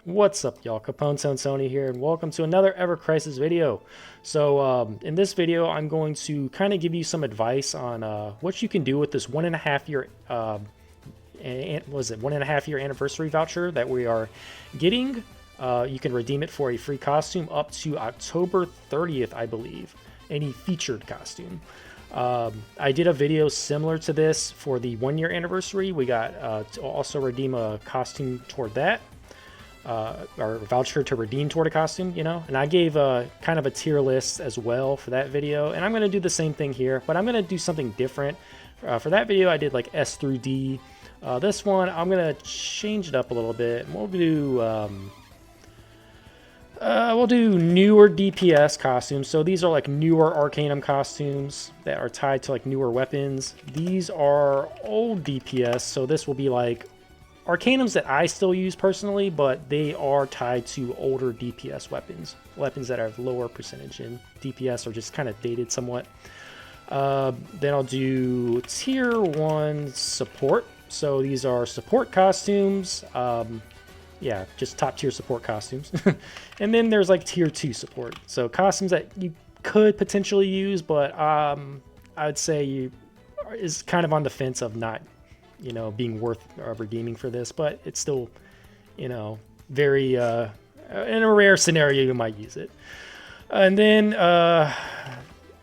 What's up, y'all? Capone Sony here, and welcome to another Ever Crisis video. So, in this video, I'm going to kind of give you some advice on what you can do with this 1.5 year, was it 1.5 year anniversary voucher that we are getting. You can redeem it for a free costume up to October 30th, I believe. Any featured costume. I did a video similar to this for the 1 year anniversary. We got to also redeem a costume toward that. Or voucher to redeem toward a costume, you know, and I gave kind of a tier list as well for that video, and I'm going to do the same thing here, but I'm going to do something different. For that video, I did like S through D. This one, I'm going to change it up a little bit, and we'll do newer DPS costumes. So these are like newer Arcanum costumes that are tied to like newer weapons. These are old DPS, so this will be like Arcanums that I still use personally, but they are tied to older DPS weapons. Weapons that have lower percentage in DPS or just kind of dated somewhat. Then I'll do Tier 1 support. So these are support costumes. Yeah, just top tier support costumes. And then there's like Tier 2 support. So costumes that you could potentially use, but I would say is kind of on the fence of not, you know, being worth redeeming for this, but it's still, you know, very in a rare scenario you might use it. And then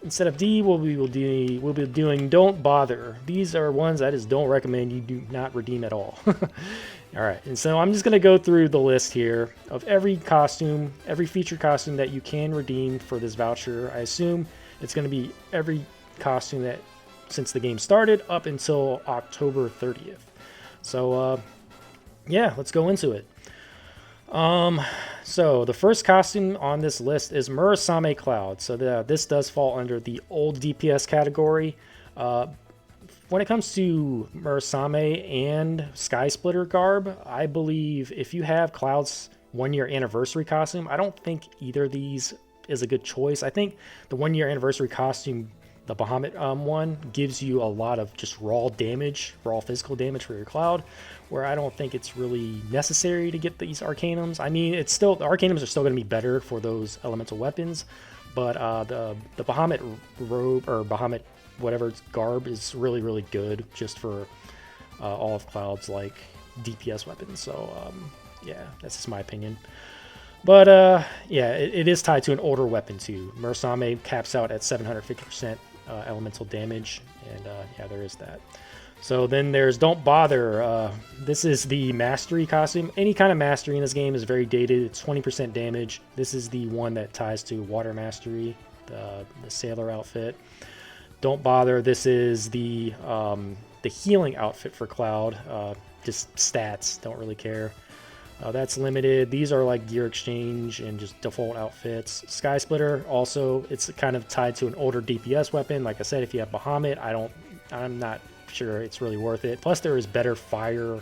instead of D, we'll be doing Don't Bother. These are ones I just don't recommend you do not redeem at all. All right, and so I'm just gonna go through the list here of every costume, every featured costume that you can redeem for this voucher. I assume it's gonna be every costume that since the game started up until October 30th. So yeah, let's go into it. So the first costume on this list is Murasame Cloud. So this does fall under the old DPS category. When it comes to Murasame and Sky Splitter garb, I believe if you have Cloud's 1 year anniversary costume, I don't think either of these is a good choice. I think the 1 year anniversary costume, the Bahamut one, gives you a lot of just raw damage, raw physical damage for your Cloud, where I don't think it's really necessary to get these Arcanums. I mean, it's still, the Arcanums are still going to be better for those elemental weapons, but the Bahamut robe, or Bahamut whatever garb, is really, really good just for all of Cloud's like DPS weapons. So yeah, that's just my opinion. But yeah, it is tied to an older weapon too. Murasame caps out at 750% elemental damage, and yeah, there is that. So then there's Don't Bother. This is the mastery costume. Any kind of mastery in this game is very dated. It's 20% damage. This is the one that ties to water mastery, the sailor outfit. Don't Bother. This is the healing outfit for Cloud. Just stats. Don't really care. That's limited. These are like gear exchange and just default outfits. Sky Splitter, also, it's kind of tied to an older DPS weapon. Like I said, if you have Bahamut, I'm not sure it's really worth it. Plus, there is better fire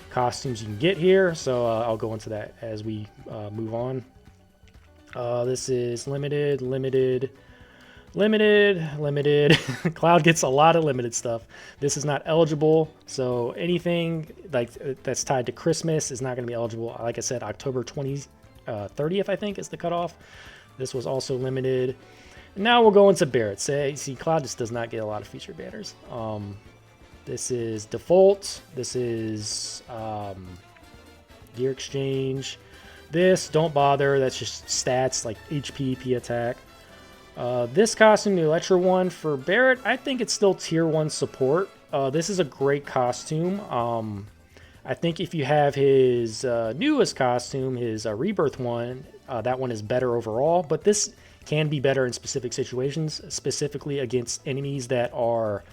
costumes you can get here, so I'll go into that as we move on. This is limited. Cloud gets a lot of limited stuff. This is not eligible, so anything like that's tied to Christmas is not going to be eligible. Like I said, October 30th, I think, is the cutoff. This was also limited. And now we'll go into Barret. See, Cloud just does not get a lot of featured banners. This is default. This is gear exchange. This, Don't Bother. That's just stats like HP, P attack. This costume, the Electro one for Barret, I think it's still Tier 1 support. This is a great costume. I think if you have his newest costume, his Rebirth one, that one is better overall, but this can be better in specific situations, specifically against enemies that are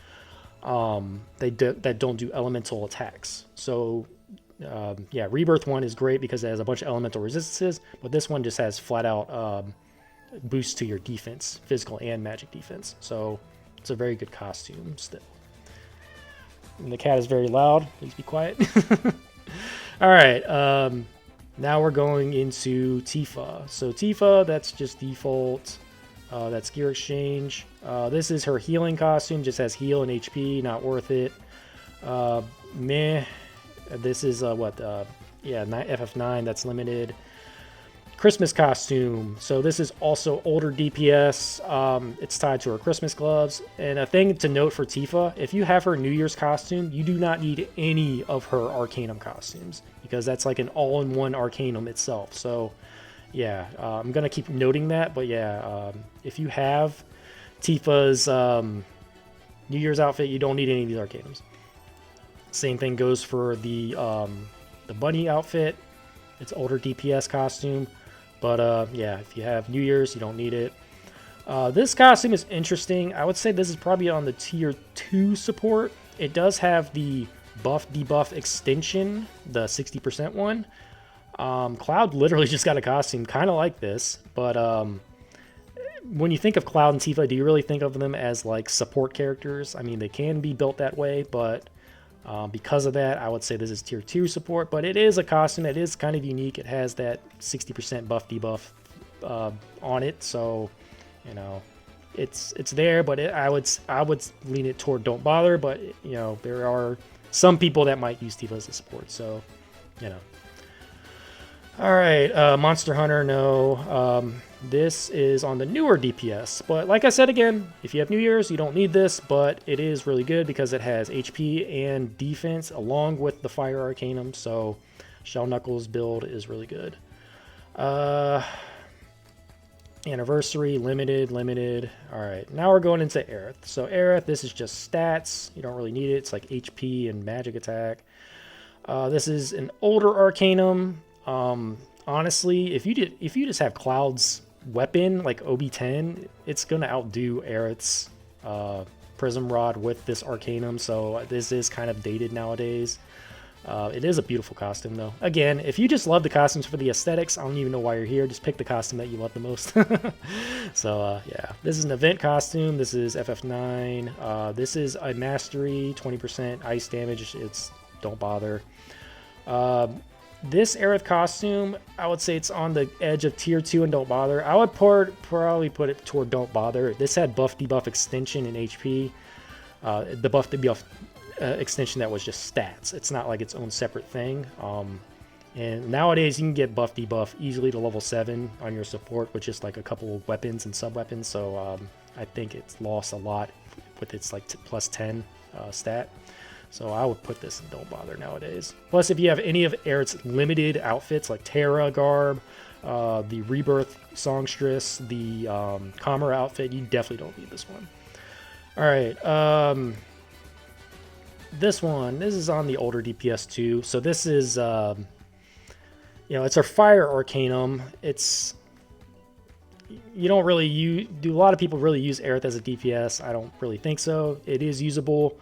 that don't do elemental attacks. So yeah, Rebirth one is great because it has a bunch of elemental resistances, but this one just has flat out boost to your defense, physical and magic defense. So it's a very good costume still. And the cat is very loud. Please be quiet. All right. Now we're going into Tifa. So Tifa, that's just default. That's gear exchange. This is her healing costume. Just has heal and HP. Not worth it. Meh. This is yeah, FF9, that's limited. Christmas costume. So this is also older DPS. It's tied to her Christmas gloves. And a thing to note for Tifa, if you have her New Year's costume, you do not need any of her Arcanum costumes, because that's like an all-in-one Arcanum itself. So yeah, I'm going to keep noting that. But yeah, if you have Tifa's New Year's outfit, you don't need any of these Arcanums. Same thing goes for the bunny outfit. It's older DPS costume. But yeah, if you have New Year's, you don't need it. This costume is interesting. I would say this is probably on the tier 2 support. It does have the buff debuff extension, the 60% one. Cloud literally just got a costume kind of like this. But when you think of Cloud and Tifa, do you really think of them as like support characters? I mean, they can be built that way, but because of that, I would say this is tier 2 support, but it is a costume that is kind of unique. It has that 60% buff debuff on it, so you know it's there. But I would lean it toward don't bother. But you know, there are some people that might use Tifa as a support, so you know. All right, Monster Hunter, no. This is on the newer DPS, but like I said again, if you have New Year's, you don't need this, but it is really good because it has HP and defense along with the Fire Arcanum, so Shell Knuckles build is really good. Anniversary, limited. All right, now we're going into Aerith. So Aerith, this is just stats. You don't really need it. It's like HP and magic attack. This is an older Arcanum. Honestly, if you just have Cloud's weapon like OB10, it's gonna outdo Aerith's Prism Rod with this Arcanum. So this is kind of dated nowadays. It is a beautiful costume though. Again, if you just love the costumes for the aesthetics, I don't even know why you're here. Just pick the costume that you love the most. So yeah, this is an event costume. This is FF9. This is a mastery, 20% ice damage. It's don't bother. This Aerith costume, I would say it's on the edge of tier 2 and don't bother. I would probably put it toward don't bother. This had buff debuff extension in HP. The buff debuff extension that was just stats. It's not like its own separate thing. And nowadays you can get buff debuff easily to level 7 on your support with just like a couple of weapons and sub weapons. So I think it's lost a lot with its like plus 10 stat. So I would put this in don't bother nowadays. Plus, if you have any of Aerith's limited outfits like Terra Garb, the Rebirth Songstress, the Kamara outfit, you definitely don't need this one. All right, this is on the older DPS too. So this is, it's our Fire Arcanum. You don't really do a lot of people really use Aerith as a DPS? I don't really think so. It is usable.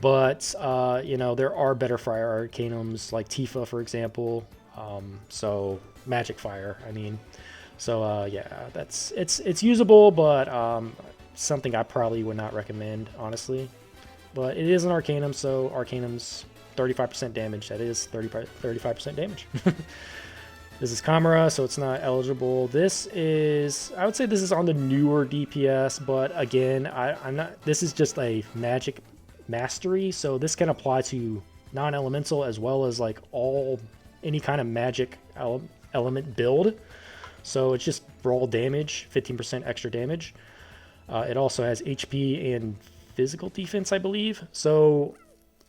But, there are better Fire Arcanums, like Tifa, for example. So, Magic Fire, I mean. So, yeah, it's usable, but something I probably would not recommend, honestly. But it is an Arcanum, so Arcanum's 35% damage. That is 35% damage. This is Kamara, so it's not eligible. I would say this is on the newer DPS, but again, I'm not. This is just a magic mastery, so this can apply to non-elemental as well as like any kind of magic element build. So it's just raw damage, 15% extra damage. It also has HP and physical defense, I believe. So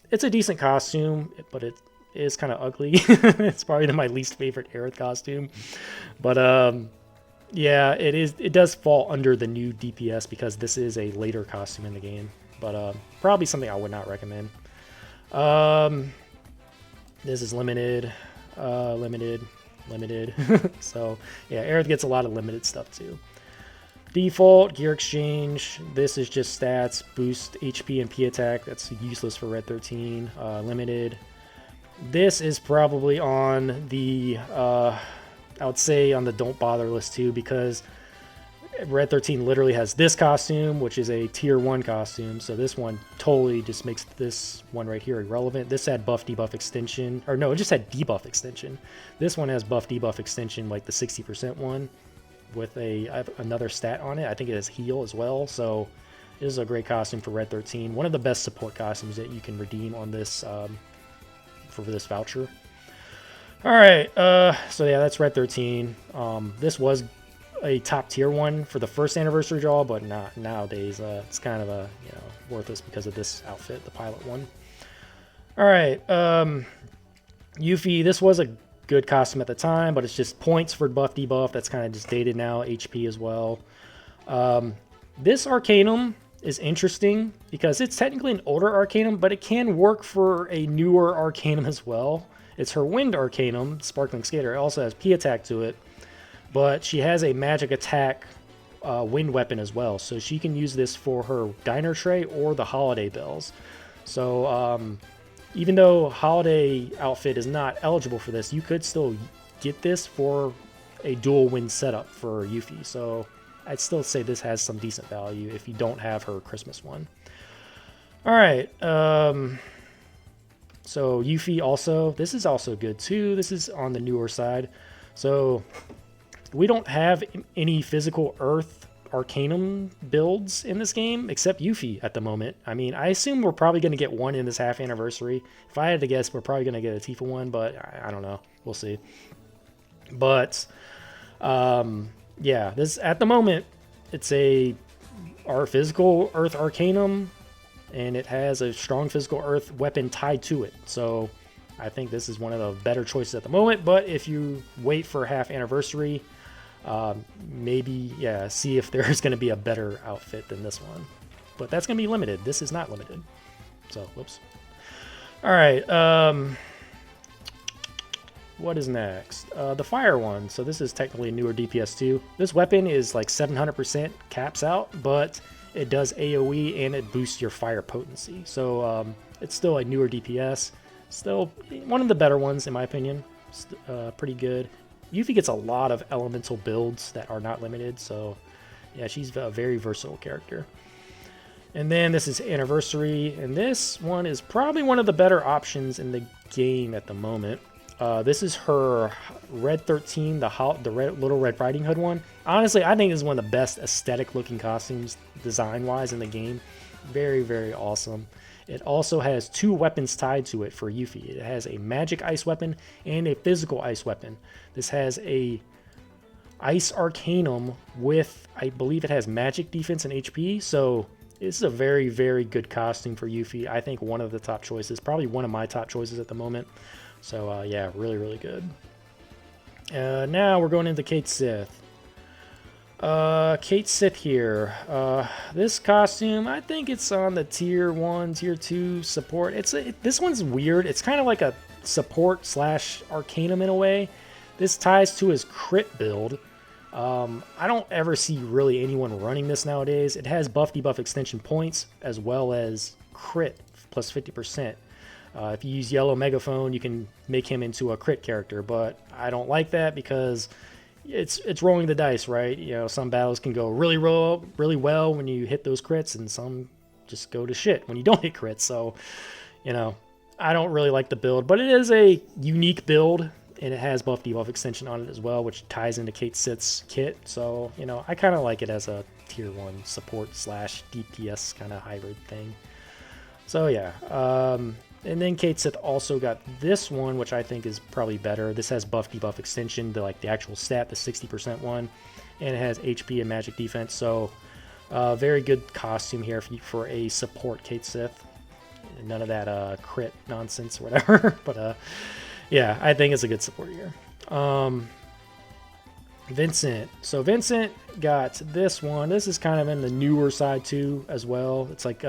it's a decent costume, but it is kind of ugly. It's probably my least favorite Aerith costume. But yeah, it does fall under the new DPS because this is a later costume in the game. But probably something I would not recommend. This is limited. So yeah, Aerith gets a lot of limited stuff too. Default, Gear Exchange. This is just stats, boost HP and P attack. That's useless for Red 13. Limited. This is probably on the, I would say on the don't bother list too, because Red 13 literally has this costume, which is a tier 1 costume. So this one totally just makes this one right here irrelevant. This had buff debuff extension, or no, it just had debuff extension. This one has buff debuff extension, like the 60% one, with another stat on it. I think it has heal as well. So this is a great costume for Red 13. One of the best support costumes that you can redeem on this for this voucher. All right, so yeah, that's Red 13. This was a top tier one for the first anniversary draw, but not nowadays. It's kind of a worthless because of this outfit, the pilot one. All right, Yuffie. This was a good costume at the time, but it's just points for buff debuff. That's kind of just dated now. HP as well. This Arcanum is interesting because it's technically an older Arcanum, but it can work for a newer Arcanum as well. It's her Wind Arcanum, Sparkling Skater. It also has P attack to it, but she has a magic attack wind weapon as well. So she can use this for her diner tray or the holiday bells. So even though holiday outfit is not eligible for this, you could still get this for a dual wind setup for Yuffie. So I'd still say this has some decent value if you don't have her Christmas one. All right. So Yuffie also, this is also good too. This is on the newer side. So we don't have any physical Earth Arcanum builds in this game except Yuffie at the moment. I mean, I assume we're probably going to get one in this half anniversary. If I had to guess, we're probably going to get a Tifa one, but I don't know. We'll see. But yeah, this at the moment, it's our physical Earth Arcanum, and it has a strong physical Earth weapon tied to it. So I think this is one of the better choices at the moment. But if you wait for half anniversary, maybe, yeah, see if there's going to be a better outfit than this one. But that's going to be limited. This is not limited. So, whoops. All right. What is next? The fire one. So this is technically a newer DPS too. This weapon is like 700% caps out, but it does AoE and it boosts your fire potency. So it's still a newer DPS. Still one of the better ones in my opinion. Pretty good. Yuffie gets a lot of elemental builds that are not limited. So yeah, she's a very versatile character. And then this is Anniversary. And this one is probably one of the better options in the game at the moment. This is her Red 13, the Little Red Riding Hood one. Honestly, I think this is one of the best aesthetic looking costumes design-wise in the game. Very, very awesome. It also has two weapons tied to it for Yuffie. It has a magic ice weapon and a physical ice weapon. This has a Ice Arcanum with, I believe it has magic defense and HP. So this is a very, very good costume for Yuffie. I think one of the top choices, probably one of my top choices at the moment. So yeah, really, really good. Now we're going into Cait Sith. Cait Sith here. This costume, I think it's on the tier 1, tier 2 support. This one's weird. It's kind of like a support slash Arcanum in a way. This ties to his crit build. I don't ever see really anyone running this nowadays. It has buff debuff extension points as well as crit plus 50%. If you use Yellow Megaphone, you can make him into a crit character, but I don't like that because it's rolling the dice, right? You know, some battles can go really well when you hit those crits, and some just go to shit when you don't hit crits. So, you know, I don't really like the build, but it is a unique build, and it has buff debuff extension on it as well, which ties into Cait Sith's kit. So, you know, I kind of like it as a tier 1 support slash DPS kind of hybrid thing. So yeah. And then Cait Sith also got this one, which I think is probably better. This has buff debuff extension to like the actual stat, the 60% one, and it has HP and magic defense. So very good costume here for a support Cait Sith. None of that crit nonsense or whatever. But yeah, I think it's a good support here. Vincent. So Vincent got this one. This is kind of in the newer side too as well. It's like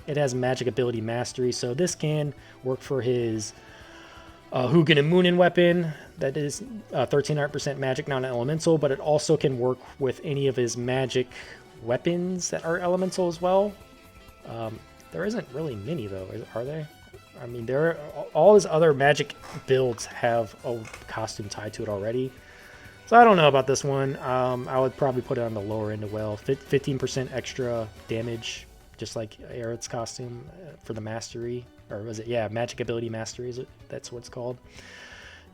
it has magic ability mastery, so this can work for his Hugin and Moonin weapon. That is 1300% magic, non-elemental, but it also can work with any of his magic weapons that are elemental as well. There isn't really many though, are there? I mean, all his other magic builds have a costume tied to it already. So I don't know about this one. I would probably put it on the lower end as well. 15% extra damage, just like Aerith's costume for the mastery, or was it? Yeah, magic ability mastery. That's what it's called.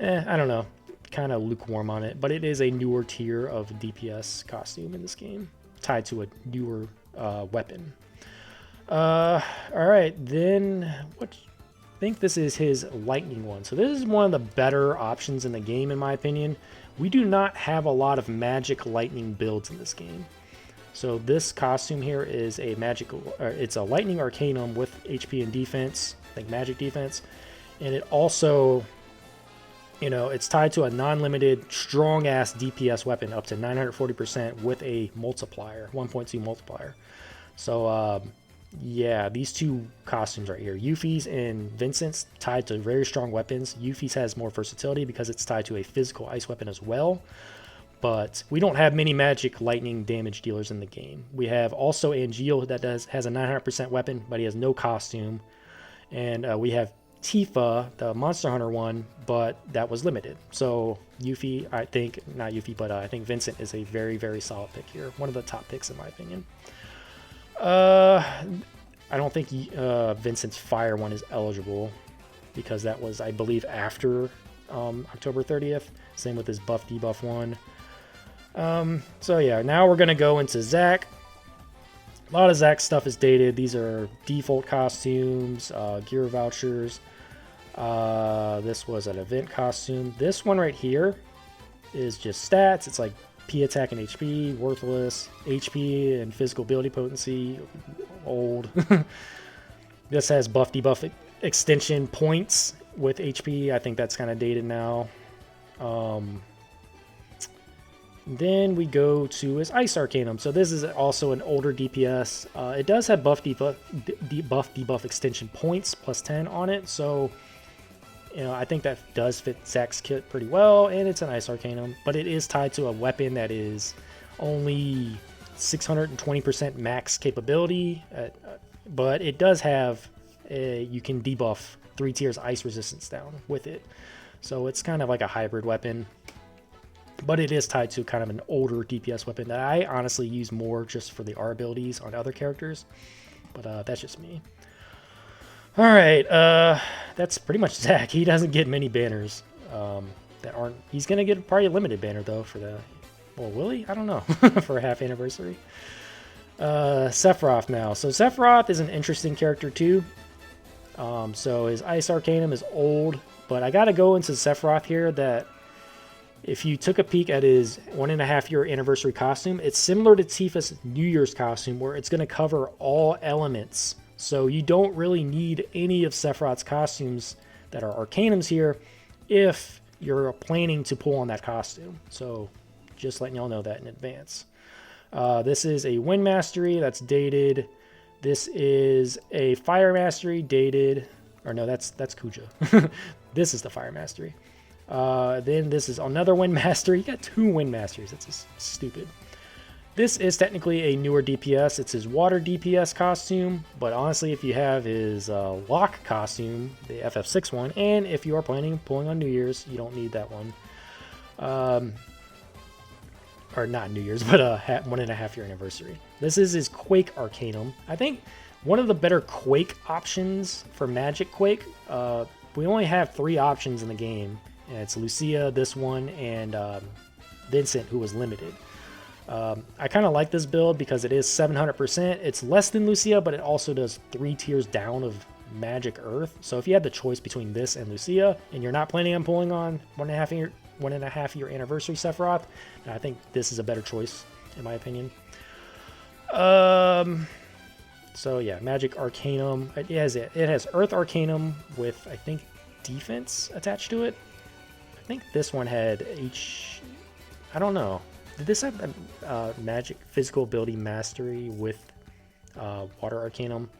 I don't know. Kind of lukewarm on it, but it is a newer tier of DPS costume in this game, tied to a newer weapon. All right, then what? think this is his lightning one. So this is one of the better options in the game, in my opinion. We do not have a lot of magic lightning builds in this game. So this costume here is a it's a lightning Arcanum with HP and defense, I think magic defense. And it also, you know, it's tied to a non-limited strong-ass DPS weapon up to 940% with a multiplier, 1.2 multiplier. So, yeah, these two costumes right here, Yuffie's and Vincent's, tied to very strong weapons. Yuffie's has more versatility because it's tied to a physical ice weapon as well. But we don't have many magic lightning damage dealers in the game. We have also Angeal that has a 900% weapon, but he has no costume. And we have Tifa, the Monster Hunter one, but that was limited. So Yuffie, I think, not Yuffie, but I think Vincent is a very, very solid pick here. One of the top picks in my opinion. I don't think Vincent's fire one is eligible because that was, I believe, after October 30th. Same with his buff debuff one. So yeah, now we're going to go into Zack. A lot of Zack stuff is dated. These are default costumes, gear vouchers. This was an event costume. This one right here is just stats. It's like P attack and HP, worthless. HP and physical ability potency, old. This has buff debuff extension points with HP. I think that's kind of dated now. Then we go to his Ice Arcanum. So this is also an older DPS. It does have buff debuff extension points plus 10 on it. So, you know, I think that does fit Zack's kit pretty well. And it's an Ice Arcanum. But it is tied to a weapon that is only 620% max capability. But it does have, you can debuff 3 tiers ice resistance down with it. So it's kind of like a hybrid weapon. But it is tied to kind of an older DPS weapon that I honestly use more just for the R abilities on other characters. But that's just me. Alright, that's pretty much Zack. He doesn't get many banners that aren't... He's going to get probably a limited banner, though, for the... Well, will he? I don't know. For a half anniversary. Sephiroth now. So Sephiroth is an interesting character, too. So his Ice Arcanum is old. But I got to go into Sephiroth here that... If you took a peek at his 1.5 year anniversary costume, it's similar to Tifa's New Year's costume where it's going to cover all elements. So you don't really need any of Sephiroth's costumes that are Arcanums here if you're planning to pull on that costume. So just letting y'all know that in advance. This is a Wind Mastery that's dated. This is a Fire Mastery dated. Or no, that's Kuja. This is the Fire Mastery. Then this is another Wind Mastery. You got 2 Wind Masters. That's just stupid. This is technically a newer DPS. It's his Water DPS costume. But honestly, if you have his Lock costume, the FF6 one, and if you are planning on pulling on New Year's, you don't need that one. Or not New Year's, but 1.5 year anniversary. This is his Quake Arcanum. I think one of the better Quake options for Magic Quake. We only have 3 options in the game. And it's Lucia, this one, and Vincent, who was limited. I kind of like this build because it is 700%. It's less than Lucia, but it also does 3 tiers down of Magic Earth. So if you had the choice between this and Lucia, and you're not planning on pulling on 1.5 year anniversary Sephiroth, I think this is a better choice, in my opinion. So yeah, Magic Arcanum. It has Earth Arcanum with, I think, defense attached to it. I think this one had I don't know. Did this have Magic Physical Ability Mastery with Water Arcanum?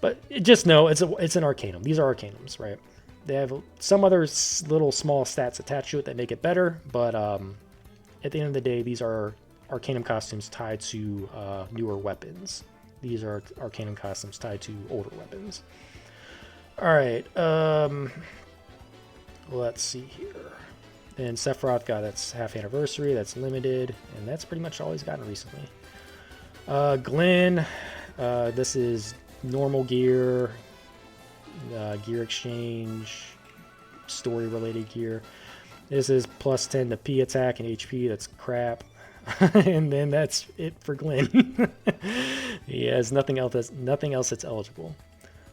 But just know it's an Arcanum. These are Arcanums, right? They have some other little small stats attached to it that make it better, but at the end of the day, these are Arcanum costumes tied to newer weapons. These are Arcanum costumes tied to older weapons. Alright, let's see here. Then Sephiroth got its half anniversary, that's limited, and that's pretty much all he's gotten recently. Glenn, this is normal gear, gear exchange, story related gear. This is plus 10 to P attack and HP, that's crap. And then that's it for Glenn. He has nothing else that's eligible.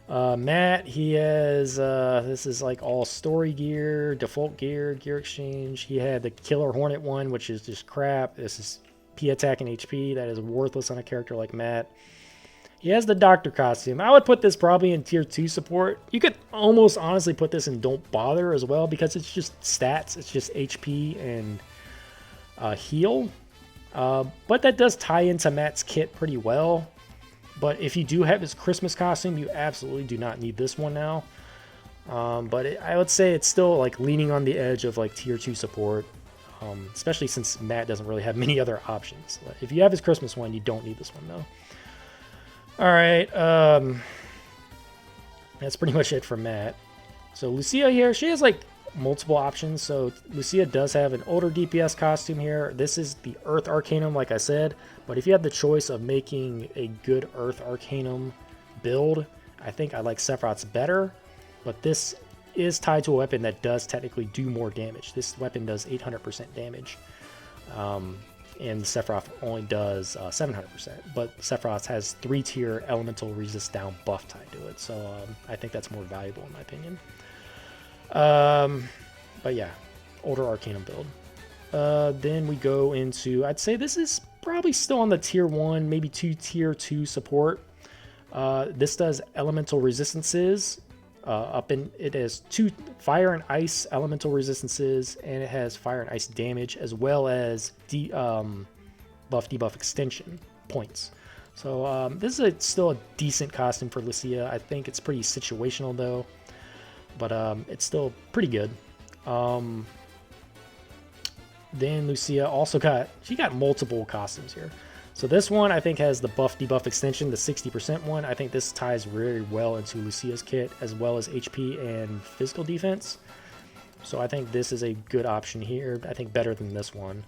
Matt, he has, this is like all story gear, default gear, gear exchange. He had the Killer Hornet one, which is just crap. This is P attack and HP. That is worthless on a character like Matt. He has the Doctor costume. I would put this probably in tier 2 support. You could almost honestly put this in Don't Bother as well because it's just stats. It's just HP and heal. But that does tie into Matt's kit pretty well. But if you do have his Christmas costume, you absolutely do not need this one now. I would say it's still like leaning on the edge of like tier 2 support. Especially since Matt doesn't really have many other options. If you have his Christmas one, you don't need this one though. Alright, that's pretty much it for Matt. So Lucia here, she has like multiple options. So Lucia does have an older DPS costume here. This is the Earth Arcanum, like I said. But if you have the choice of making a good Earth Arcanum build, I think I like Sephiroth's better. But this is tied to a weapon that does technically do more damage. This weapon does 800% damage. And the Sephiroth only does 700%. But Sephiroth has 3-tier elemental resist down buff tied to it. So I think that's more valuable in my opinion. But yeah, older Arcanum build. Then we go into, I'd say this is probably still on the tier 1, maybe tier 2 support. This does elemental resistances. It has 2 fire and ice elemental resistances, and it has fire and ice damage as well as buff debuff extension points. So this is still a decent costume for Lucia. I think it's pretty situational though, but it's still pretty good. Then Lucia also got multiple costumes here. So this one I think has the buff debuff extension, the 60% one. I think this ties very well into Lucia's kit as well as HP and physical defense. So I think this is a good option here. I think better than this one.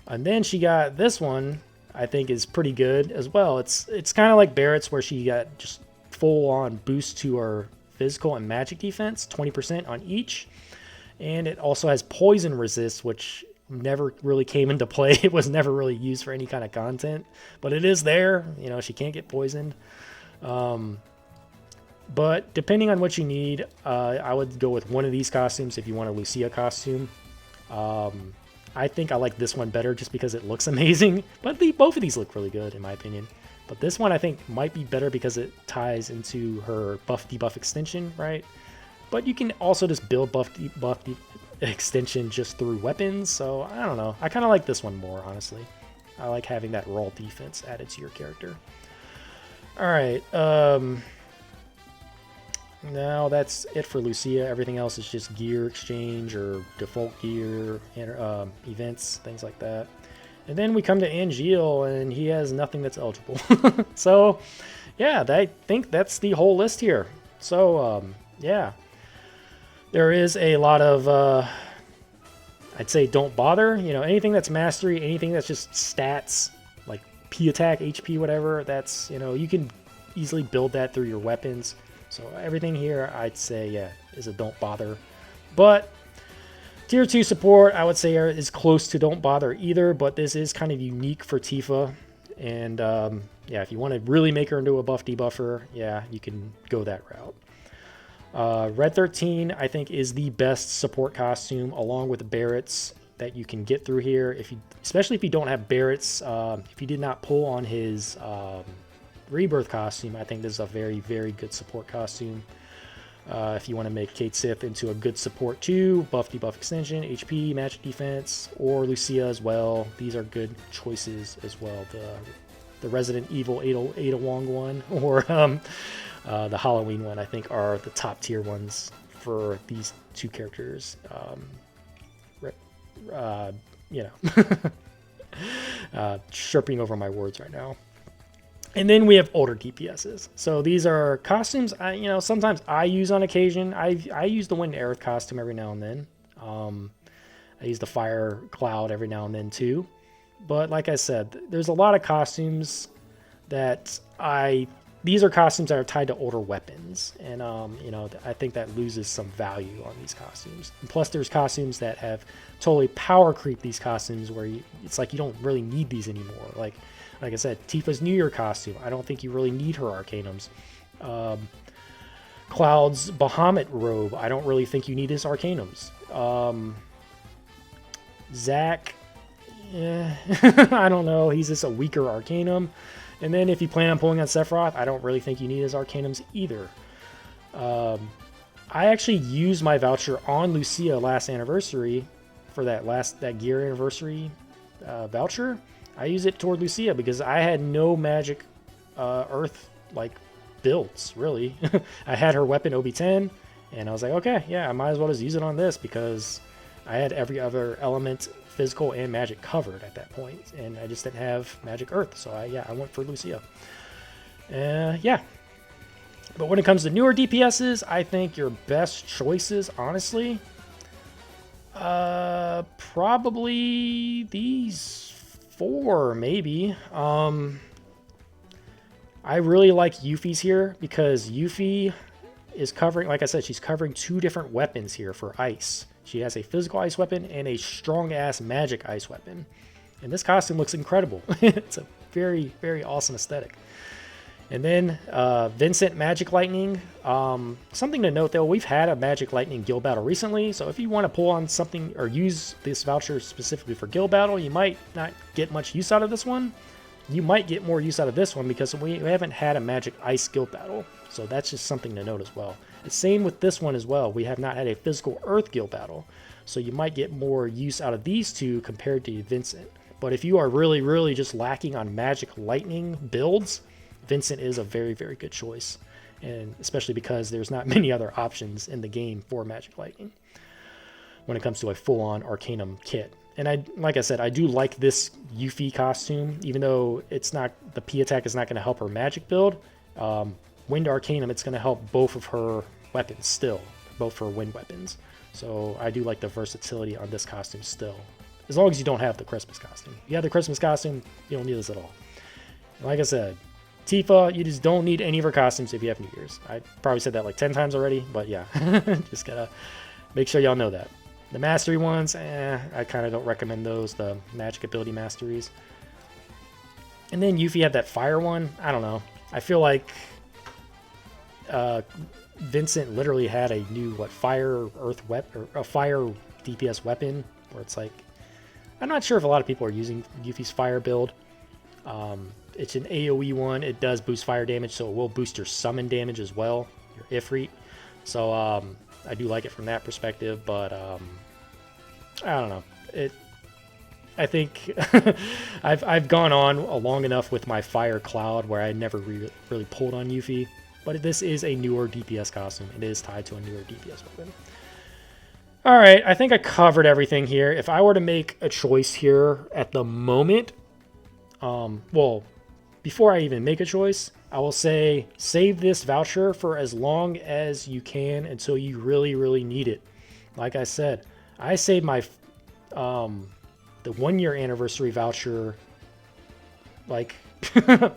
And then she got this one, I think is pretty good as well. It's kind of like Barrett's where she got just full on boost to her physical and magic defense, 20% on each. And it also has poison resist, which never really came into play. It was never really used for any kind of content, but it is there. You know, she can't get poisoned. But depending on what you need, I would go with one of these costumes if you want a Lucia costume. I think I like this one better just because it looks amazing, but both of these look really good in my opinion. But this one I think might be better because it ties into her buff debuff extension, right? But you can also just build buff extension just through weapons, so I don't know. I kind of like this one more, honestly. I like having that raw defense added to your character. Alright, now that's it for Lucia. Everything else is just gear exchange or default gear, events, things like that. And then we come to Angeal, and he has nothing that's eligible. So, yeah, I think that's the whole list here. So, yeah. There is a lot of, I'd say don't bother. You know, anything that's mastery, anything that's just stats, like P attack, HP, whatever, that's, you know, you can easily build that through your weapons. So everything here, I'd say, yeah, is a don't bother. But tier 2 support, I would say, is close to don't bother either, but this is kind of unique for Tifa. And, yeah, if you want to really make her into a buff debuffer, yeah, you can go that route. Red 13, I think, is the best support costume, along with Barrett's, that you can get through here. Especially if you don't have Barrett's, if you did not pull on his Rebirth costume, I think this is a very, very good support costume. If you want to make Cait Sith into a good support too, buff debuff extension, HP, magic defense, or Lucia as well. These are good choices as well. The Resident Evil Ada Wong one, or the Holloween one, I think, are the top tier ones for these two characters. You know, chirping over my words right now. And then we have older DPSs. So these are costumes you know, sometimes I use on occasion. I use the Wind Aerith costume every now and then. I use the Fire Cloud every now and then too. But like I said, there's a lot of costumes that these are costumes that are tied to older weapons, and you know, I think that loses some value on these costumes. And plus, there's costumes that have totally power creep these costumes where it's like you don't really need these anymore. Like I said, Tifa's New Year costume, I don't think you really need her Arcanums. Cloud's Bahamut robe. I don't really think you need his Arcanums. Zack, I don't know. He's just a weaker Arcanum. And then if you plan on pulling on Sephiroth, I don't really think you need his Arcanums either. I actually used my voucher on Lucia last anniversary for that gear anniversary voucher. I used it toward Lucia because I had no magic earth like builds really. I had her weapon OB10 and I was like, okay, yeah, I might as well just use it on this because I had every other element, physical and magic, covered at that point, and I just didn't have magic earth, so I went for Lucia. Yeah. But when it comes to newer DPSs, I think your best choices, honestly, probably these 4, maybe. I really like Yuffie's here because Yuffie is covering, like I said, she's covering 2 different weapons here for ice. She has a physical ice weapon and a strong-ass magic ice weapon. And this costume looks incredible. It's a very, very awesome aesthetic. And then Vincent Magic Lightning. Something to note, though, we've had a Magic Lightning guild battle recently. So if you want to pull on something or use this voucher specifically for guild battle, you might not get much use out of this one. You might get more use out of this one because we haven't had a Magic Ice guild battle. So that's just something to note as well. The same with this one as well. We have not had a physical Earth guild battle. So you might get more use out of these 2 compared to Vincent. But if you are really, really just lacking on Magic Lightning builds, Vincent is a very, very good choice. And especially because there's not many other options in the game for Magic Lightning when it comes to a full-on Arcanum kit. And like I said, I do like this Yuffie costume, even though it's not, the P attack is not going to help her magic build. Wind Arcanum, it's going to help both of her weapons still, both her wind weapons. So I do like the versatility on this costume still, as long as you don't have the Christmas costume. If you have the Christmas costume, you don't need this at all. And like I said, Tifa, you just don't need any of her costumes if you have New Year's. I probably said that like 10 times already, but yeah, just gotta make sure y'all know that. The mastery ones, I kind of don't recommend those, the magic ability masteries. And then Yuffie had that fire one. I don't know. I feel like Vincent literally had a new fire earth weapon, or a fire DPS weapon, where it's like, I'm not sure if a lot of people are using Yuffie's fire build. It's an AoE one. It does boost fire damage, so it will boost your summon damage as well, your Ifrit. So I do like it from that perspective, but I don't know. I think I've gone on long enough with my Fire Cloud where I never really pulled on Yuffie. But this is a newer DPS costume. It is tied to a newer DPS weapon. Alright, I think I covered everything here. If I were to make a choice here at the moment, well, before I even make a choice, I will say save this voucher for as long as you can until you really, really need it. Like I said, I saved my the 1-year anniversary voucher like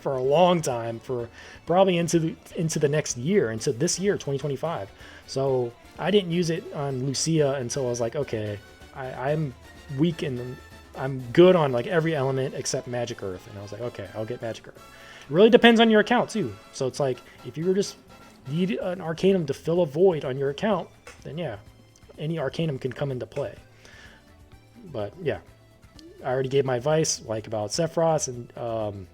for a long time, for probably into the next year, into this year, 2025. So I didn't use it on Lucia until I was like, okay, I'm weak and I'm good on like every element except Magic Earth. And I was like, okay, I'll get Magic Earth. It really depends on your account too. So it's like, if you just need an Arcanum to fill a void on your account, then yeah, any Arcanum can come into play. But yeah, I already gave my advice, like about Sephiroth and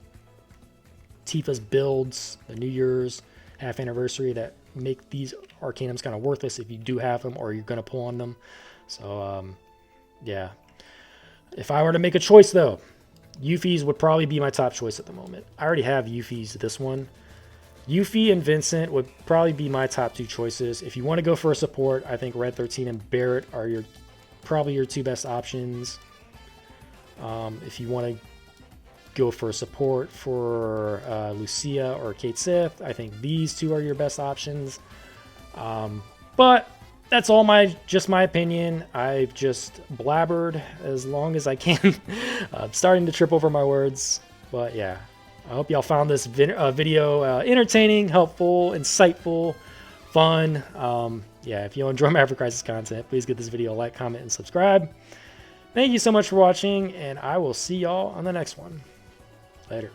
Tifa's builds, the New Year's half anniversary, that make these Arcanums kind of worthless if you do have them or you're going to pull on them. So yeah, if I were to make a choice though, Yuffie's would probably be my top choice at the moment. I already have Yuffie's, this one. Yuffie and Vincent would probably be my top 2 choices. If you want to go for a support, I think Red XIII and Barret are probably your 2 best options. If you want to go for a support for Lucia or Cait Sith, I think these 2 are your best options. But that's all just my opinion. I've just blabbered as long as I can. I'm starting to trip over my words, but yeah. I hope y'all found this video entertaining, helpful, insightful, fun. Yeah, if you enjoy my Ever Crisis content, please give this video a like, comment, and subscribe. Thank you so much for watching, and I will see y'all on the next one. Later.